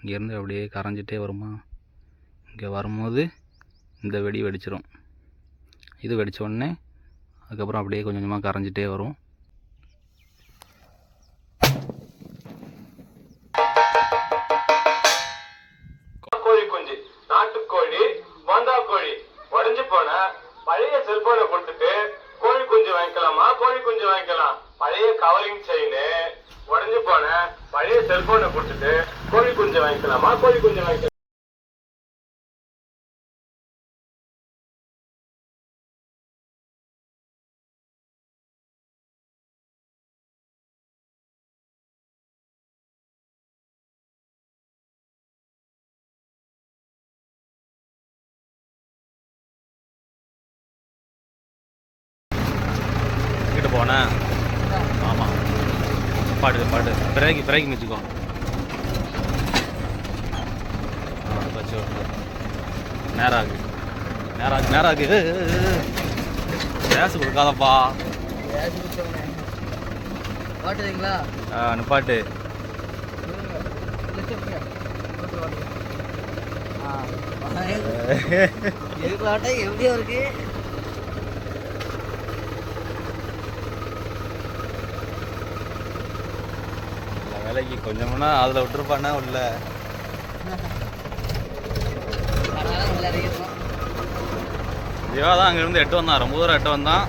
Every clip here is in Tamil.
இங்கேருந்து அப்படியே கரைஞ்சிட்டே வருமா. இங்கே வரும்போது இந்த வெடி வெடிச்சிடும். இது வெடித்த உடனே அதுக்கப்புறம் அப்படியே கொஞ்சம் கொஞ்சமாக கரைஞ்சிட்டே வரும். கோழி குஞ்சு, நாட்டுக்கோழி, போந்தா கோழி, உடஞ்சு போன பழைய செல்போனை கொடுத்துட்டு கோழி குஞ்சு வாங்கிக்கலாமா, கோழி குஞ்சு வாங்கிக்கலாம். பழைய கவரிங் செயின், உடஞ்சு போன பழைய செல்போனை கொடுத்துட்டு கோழி குஞ்சு வாங்கிக்கலாமா, கோழி குஞ்சு வாங்கிக்கலாம். போனேன். ஆமாம், பாடு பாடு பிறகு மிச்சுக்கோ. வச்சு நேராகு கேஸ் கொடுக்காதப்பா. நிப்பாட்டு. எப்படியோ இருக்கு. வேலைக்கு கொஞ்சம்னா அதில் விட்டுருப்பானா உள்ள. ஜீவா தான் அங்கேருந்து எட்டு வந்தான், ரொம்ப தூரம் எட்டு வந்தான்.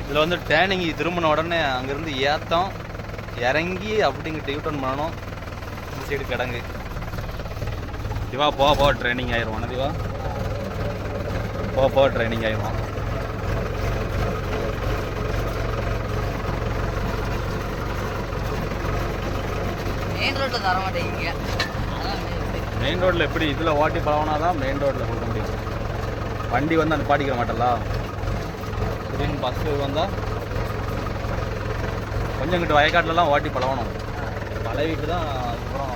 இதில் வந்து டேனிங் திரும்பின உடனே அங்கேருந்து ஏற்றம் இறங்கி அப்படிங்கிட்ட யூட்டர்ன் பண்ணணும். இந்த சைடு கிடங்கு. திவா போக ட்ரைனிங் ஆயிடுவான். திவா போக ட்ரைனிங் ஆயிடுவான். மெயின் ரோட்டில் எப்படி இதில் ஓட்டி பழகினா தான் மெயின் ரோட்டில் கொடுக்க முடியும். வண்டி வந்து அந்த பாட்டிக்கிற மாட்டல. திடீர்னு பஸ்ஸு வந்தால் கொஞ்சம் இங்கிட்டு வயக்காட்டிலலாம் ஓட்டி பழகணும். பழகிட்டு தான் அதுக்கப்புறம்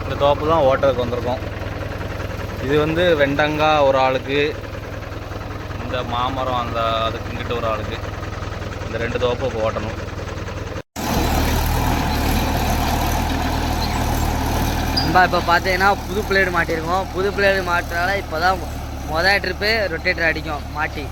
இந்த தோப்பு தான் ஓட்டுறதுக்கு வந்திருக்கோம். இது வந்து வெண்டங்காய் ஒரு ஆளுக்கு, இந்த மாமரம் அந்த அதுக்கு இங்கிட்ட ஒரு ஆளுக்கு, இந்த 2 தோப்பு இப்போ ஓட்டணும். இப்போ பார்த்தீங்கன்னா புது பிளேடு மாட்டியிருக்கோம். புது பிளேடு மாட்டுறதால இப்போ தான் மொதல் ட்ரிப்பு ரொட்டேட்டர் அடிக்கும் மாட்டி.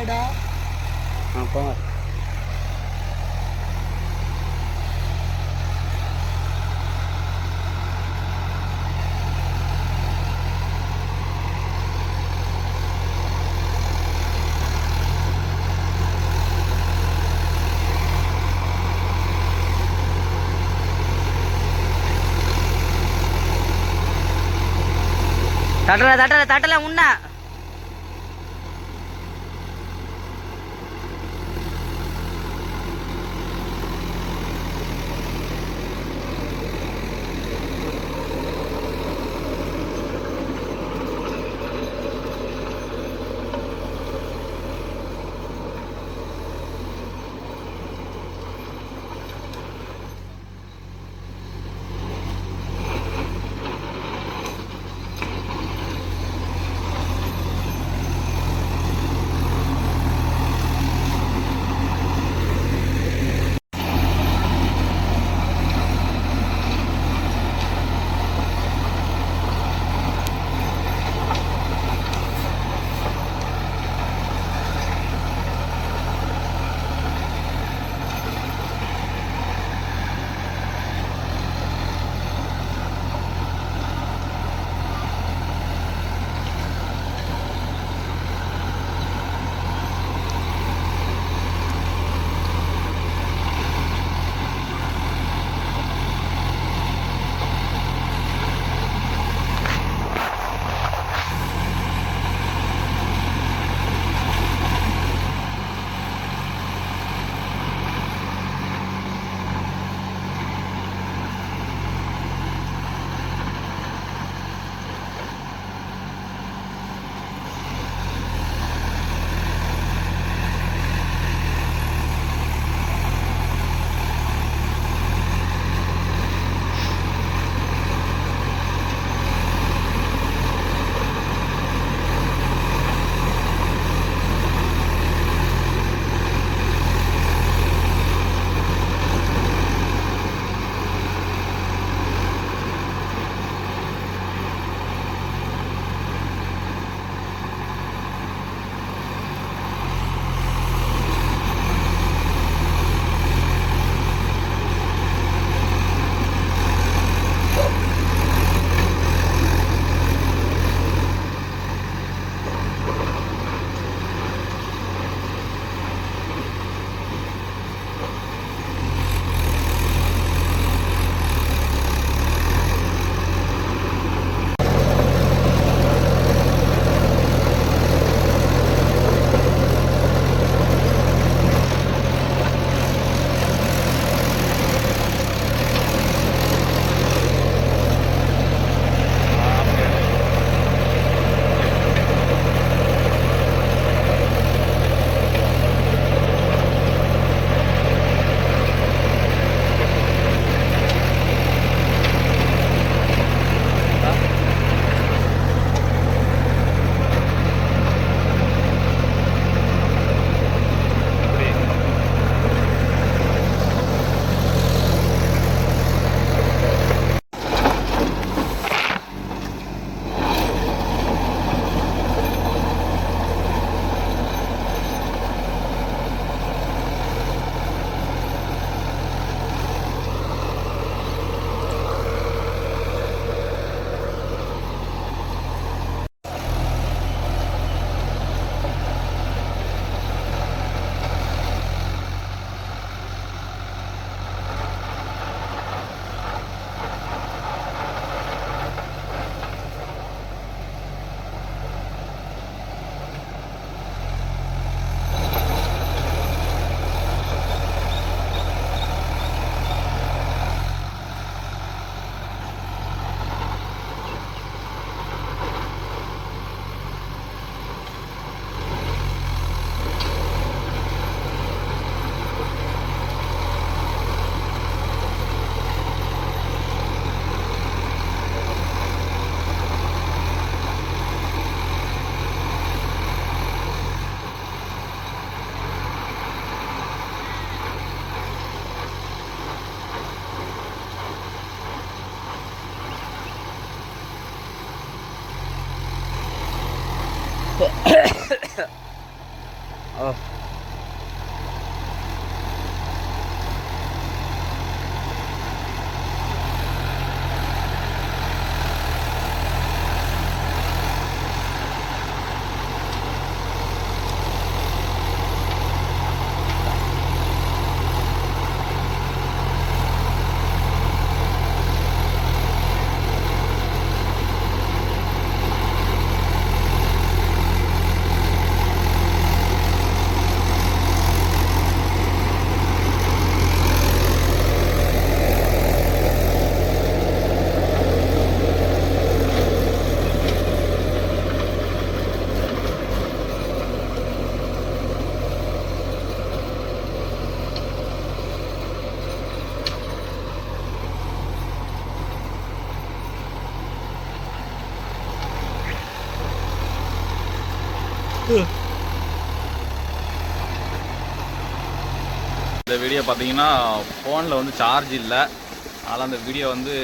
போங்க. தட்டல முன்ன ஓ இந்த வீடியோ பார்த்தீங்கன்னா ஃபோனில் வந்து சார்ஜ் இல்லை, அதனால் அந்த வீடியோ வந்து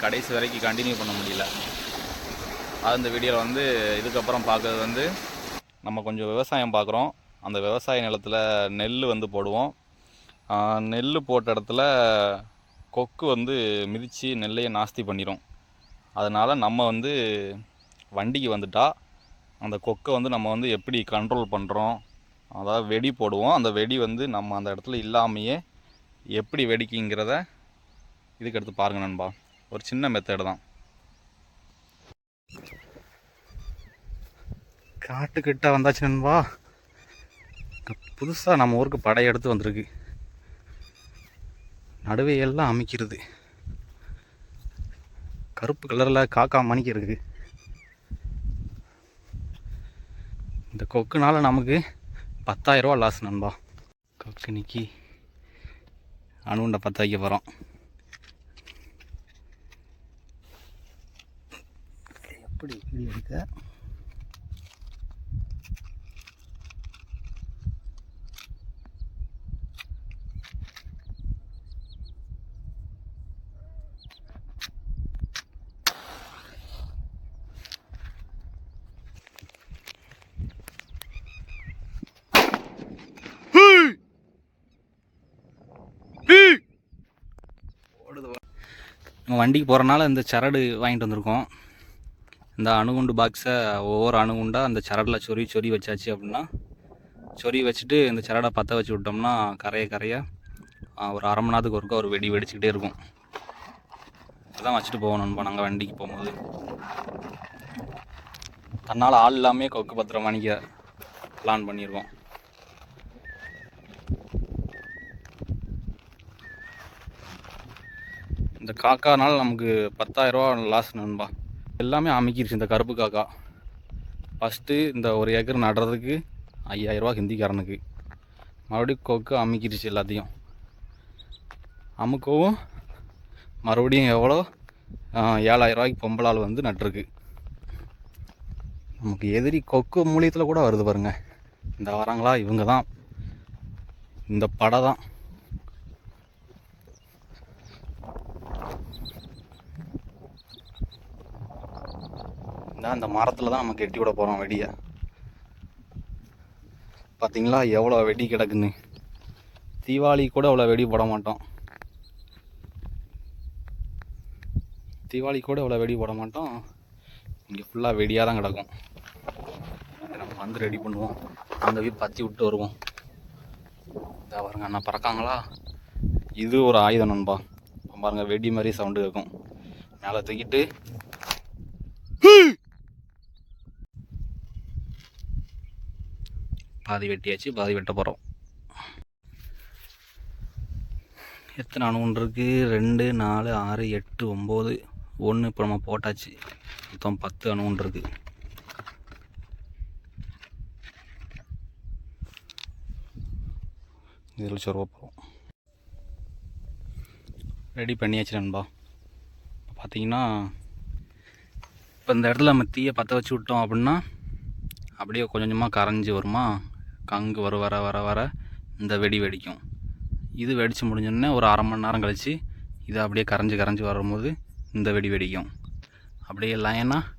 கடைசி வரைக்கும் கண்டினியூ பண்ண முடியல. அது அந்த வீடியோவில் வந்து இதுக்கப்புறம் பார்க்குறது வந்து நம்ம கொஞ்சம் விவசாயம் பார்க்குறோம். அந்த விவசாய நிலத்தில் நெல் வந்து போடுவோம். நெல் போட்ட இடத்துல கொக்கு வந்து மிதித்து நெல்லையை நாஸ்தி பண்ணிடும். அதனால் நம்ம வந்து வண்டிக்கு வந்துட்டா அந்த கொக்கை வந்து நம்ம வந்து எப்படி கண்ட்ரோல் பண்ணுறோம், அதாவது வெடி போடுவோம். அந்த வெடி வந்து நம்ம அந்த இடத்துல இல்லாமையே எப்படி வெடிக்குங்கிறத இதுக்கு எடுத்து பாருங்கள் நண்பா. ஒரு சின்ன மெத்தேடு தான். காட்டுக்கிட்ட வந்தாச்சு நண்பா. புதுசாக நம்ம ஊருக்கு படையெடுத்து வந்திருக்கு. நடுவே எல்லாம் அமைக்கிறது. கருப்பு கலரில் காக்கா மணிக்கு இருக்குது. இந்த கொக்குனால நமக்கு 10,000 ரூபா லாஸ் நண்பா. கொக்கு நிக்கி அணுகுண்டை பற்ற வைக்க போகிறோம். எப்படி இருக்க நம்ம வண்டிக்கு போகிறனால இந்த சரடு வாங்கிட்டு வந்திருக்கோம். இந்த அணுகுண்டு பாக்ஸை ஒவ்வொரு அணுகுண்டாக அந்த சரடில் சொறி வச்சாச்சு அப்படின்னா, சொறி வச்சுட்டு இந்த சரடை பற்ற வச்சு விட்டோம்னா கரைய ஒரு அரை மணி நேரத்துக்கு ஒருக்கா ஒரு வெடி வெடிச்சுக்கிட்டே இருக்கும். அதான் வச்சுட்டு போவோம் நண்பா நாங்கள் வண்டிக்கு போகும்போது. தன்னால் ஆள் இல்லாமே கொக்கு பத்திர மணிக்க பிளான் பண்ணியிருக்கோம். இந்த காக்கானால நமக்கு 10,000 ரூபா லாஸ் நண்பா. எல்லாமே அமைக்கிருச்சு இந்த கருப்பு காக்கா. ஃபஸ்ட்டு இந்த 1 ஏக்கர் நடுறதுக்கு 5,000 ரூபா ஹிந்திக்காரனுக்கு. மறுபடியும் கொக்கு அமைக்கிருச்சு எல்லாத்தையும். அமுக்கவும் மறுபடியும் எவ்வளோ 7,000 ரூபாய்க்கு பொம்பளால் வந்து நட்டுருக்கு. நமக்கு எதிரி கொக்கு மூலியத்தில் கூட வருது பாருங்க. இந்த வராங்களா இவங்க தான், இந்த படை தான். அந்த மரத்தில் தான் நம்ம கெட்டி விட போகிறோம் வெடியை. பார்த்தீங்களா எவ்வளோ வெடி கிடக்குன்னு. தீபாவளி கூட அவ்வளோ வெடி போட மாட்டோம். இங்கே ஃபுல்லாக வெடியாக தான் கிடக்கும். நம்ம வந்து ரெடி பண்ணுவோம். அங்கே போய் பற்றி விட்டு வருவோம். இதை பாருங்க அண்ணா பறக்காங்களா. இது ஒரு ஆயுதம் நண்பா. பாருங்க வெடி மாதிரி சவுண்டு கேட்கும். மேலே தூக்கிட்டு பாதி வெட்டியாச்சு, பாதி வெட்ட போகிறோம். எத்தனை அணுகுண்டு இருக்குது? 2, 4, 6, 8, 9, 1. இப்போ நம்ம போட்டாச்சு. மொத்தம் 10 அணுகுண்டு இருக்குது. இதில் சொருவ போகிறோம். ரெடி பண்ணியாச்சு நண்பா. பார்த்தீங்கன்னா இப்போ இந்த இடத்துல நம்ம தீயை பற்ற வச்சு விட்டோம் அப்படின்னா அப்படியே கொஞ்சம் கொஞ்சமாக கரைஞ்சி வருமா. கங்கு வர இந்த வெடி வெடிக்கும். இது வெடித்து முடிஞ்சோடனே ஒரு அரை மணி நேரம் கழித்து இது அப்படியே கரைஞ்சி வரும்போது இந்த வெடி வெடிக்கும். அப்படியே லைனாக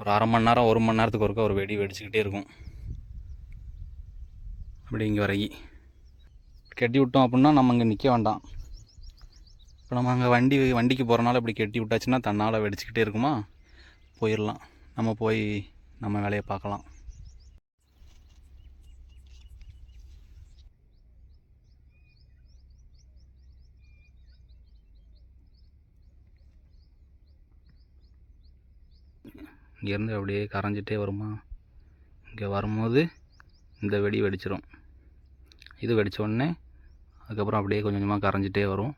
ஒரு அரை மணி நேரம் 1 மணி நேரத்துக்கு ஒருக்கா ஒரு வெடி வெடிச்சுக்கிட்டே இருக்கும். இப்படி இங்கே வரைக்கி கட்டி விட்டோம் அப்படின்னா நம்ம இங்கே நிற்க வேண்டாம். இப்போ நம்ம அங்கே வண்டிக்கு போகிறனால இப்படி கட்டி விட்டாச்சுன்னா தன்னால் வெடிச்சுக்கிட்டே இருக்குமா, போயிடலாம். நம்ம போய் நம்ம வேலையை பார்க்கலாம். இங்கேருந்து அப்படியே கரைஞ்சிட்டே வருமா, இங்கே வரும்போது இந்த வெடி வெடிச்சிடும். இது வெடித்த உடனே அதுக்கப்புறம் அப்படியே கொஞ்சம் கொஞ்சமாக கரைஞ்சிட்டே வரும்.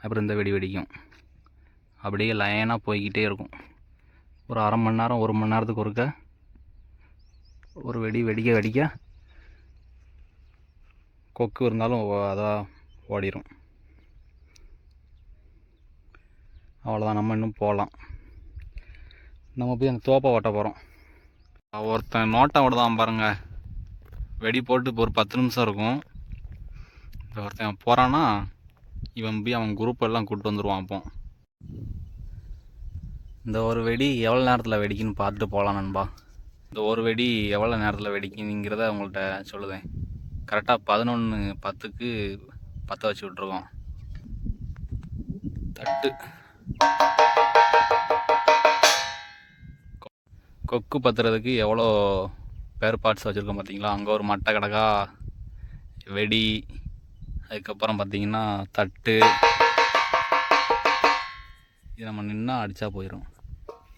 அப்புறம் இந்த வெடி வெடிக்கும். அப்படியே லைனாக போய்கிட்டே இருக்கும். ஒரு அரை மணி நேரம் 1 மணி நேரத்துக்கு ஒருக்க ஒரு வெடி வெடிக்க கொக்கு இருந்தாலும் அதான் ஓடிடும். அவ்வளோதான், நம்ம இன்னும் போகலாம். நம்ம போய் அந்த தோப்பை ஓட்ட போகிறோம். ஒருத்தன் நோட்டம் விடுதான் பாருங்க, வெடி போட்டு இப்போ ஒரு 10 நிமிஷம் இருக்கும். இப்போ ஒருத்தன் போகிறான்னா இவன் போய் அவன் குரூப் எல்லாம் கூப்பிட்டு வந்துடுவான். அப்போ இந்த ஒரு வெடி எவ்வளோ நேரத்தில் வெடிக்குன்னு பார்த்துட்டு போகலாம் நண்பா. இந்த ஒரு வெடி எவ்வளோ நேரத்தில் வெடிக்குங்கிறத உங்கள்கிட்ட சொல்லுதேன். கரெக்டாக 11:10க்கு பற்ற வச்சு விட்ருக்கோம். தட்டு கொக்கு பற்றுறதுக்கு எவ்வளோ பேர் பார்ட்ஸ் வச்சுருக்கோம் பார்த்தீங்களா. அங்கே ஒரு மட்டை கிடக்கா வெடி, அதுக்கப்புறம் பார்த்திங்கன்னா தட்டு. இது நம்ம நின்னா அடித்தா போயிடும்.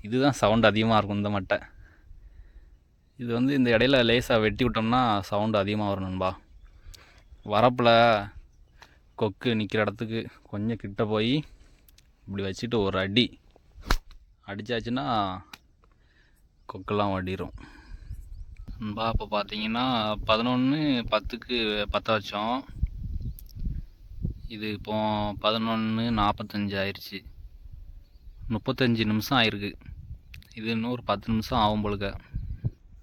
இதுதான் சவுண்டு அதிகமாக இருக்கும் இந்த மட்டை. இது வந்து இந்த இடையில லேசாக வெட்டி விட்டோம்னா சவுண்டு அதிகமாக வரும் நண்பா. வரப்பில் கொக்கு நிற்கிற இடத்துக்கு கொஞ்சம் கிட்ட போய் இப்படி வச்சுட்டு ஒரு அடி அடித்தாச்சுன்னா கொக்கெல்லாம் ஓடிடும் நண்பா. இப்போ பார்த்தீங்கன்னா 11:10க்கு பற்ற வச்சோம். இது இப்போ 11:45 ஆயிடுச்சு. 35 நிமிஷம் ஆயிருக்கு. இது இன்னும் ஒரு 10 நிமிஷம் ஆகும் போலுக்க.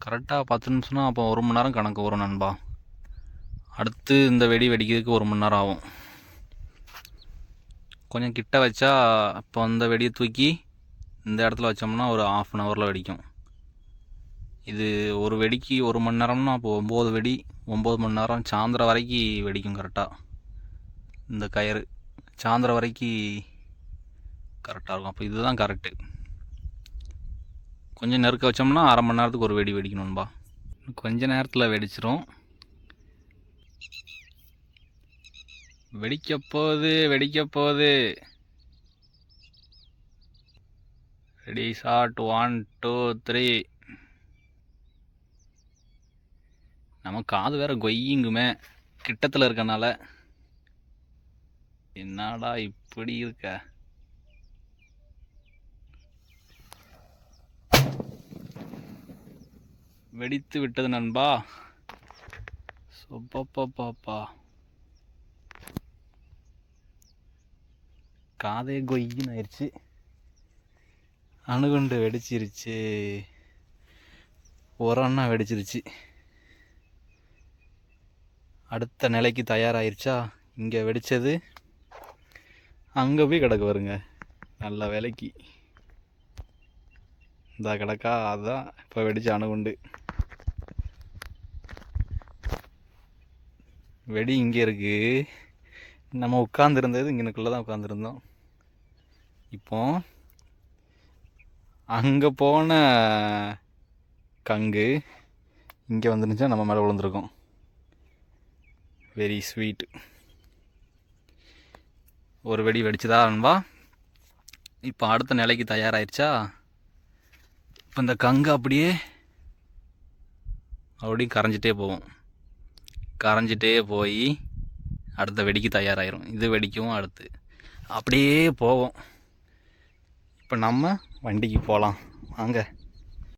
கரெக்டாக 10 நிமிஷம்னா அப்போ 1 மணி நேரம் கணக்கு வரும் நண்பா. அடுத்து இந்த வெடி வெடிக்கிறதுக்கு 1 மணி நேரம் ஆகும். கொஞ்சம் கிட்ட வச்சா இப்போ இந்த வெடியை தூக்கி இந்த இடத்துல வச்சோம்னா ஒரு 1/2 ஹவரில் வெடிக்கும். இது ஒரு வெடிக்கு 1 மணி நேரம்னா அப்போ 9 வெடி, 9 மணி நேரம் சாயந்தரம் வரைக்கும் வெடிக்கும். கரெக்டாக இந்த கயிறு சாயந்தரம் வரைக்கும் கரெக்டாக இருக்கும். அப்போ இதுதான் கரெக்டு. கொஞ்சம் நெருக்க வச்சோம்னா அரை மணி நேரத்துக்கு ஒரு வெடி வெடிக்கணும்பா. கொஞ்ச நேரத்தில் வெடிச்சிரும். வெடிக்க போகுது. Ready shot 1 2 3. நம்ம காது வேற கொய்யுங்குமே கிட்டத்தில் இருக்கனால. என்னடா இப்படி இருக்க. வெடித்து விட்டது நண்பா. பாப்பா காதே கொய்யின்னு ஆயிடுச்சு. அணுகுண்டு வெடிச்சிருச்சு. ஒரு அண்ணா வெடிச்சிருச்சு. அடுத்த நிலைக்கு தயாராகிருச்சா. இங்கே வெடித்தது அங்கே போய் கிடக்கு வருங்க. நல்ல வேலைக்கு இந்த கிடக்கா. அதுதான் இப்போ வெடிச்ச அணுகுண்டு. வெடி இங்கே இருக்குது. நம்ம உட்காந்துருந்தது இங்கனுக்குள்ளே தான் உட்காந்துருந்தோம். இப்போ அங்கே போன கங்கு இங்கே வந்துருந்துச்சா நம்ம மேலே விழுந்துருக்கோம். Very sweet. ஒரு வெடி வெடிச்சுதா நண்பா. இப்போ அடுத்த நிலைக்கு தயாராகிடுச்சா. இப்போ இந்த கங்கு அப்படியே கரைஞ்சிட்டே போகும். கரைஞ்சிட்டே போய் அடுத்த வெடிக்கு தயாராகிரும். இது வெடிக்கவும் அடுத்து அப்படியே போகும். இப்போ நம்ம வண்டிக்கு போகலாம் வாங்க.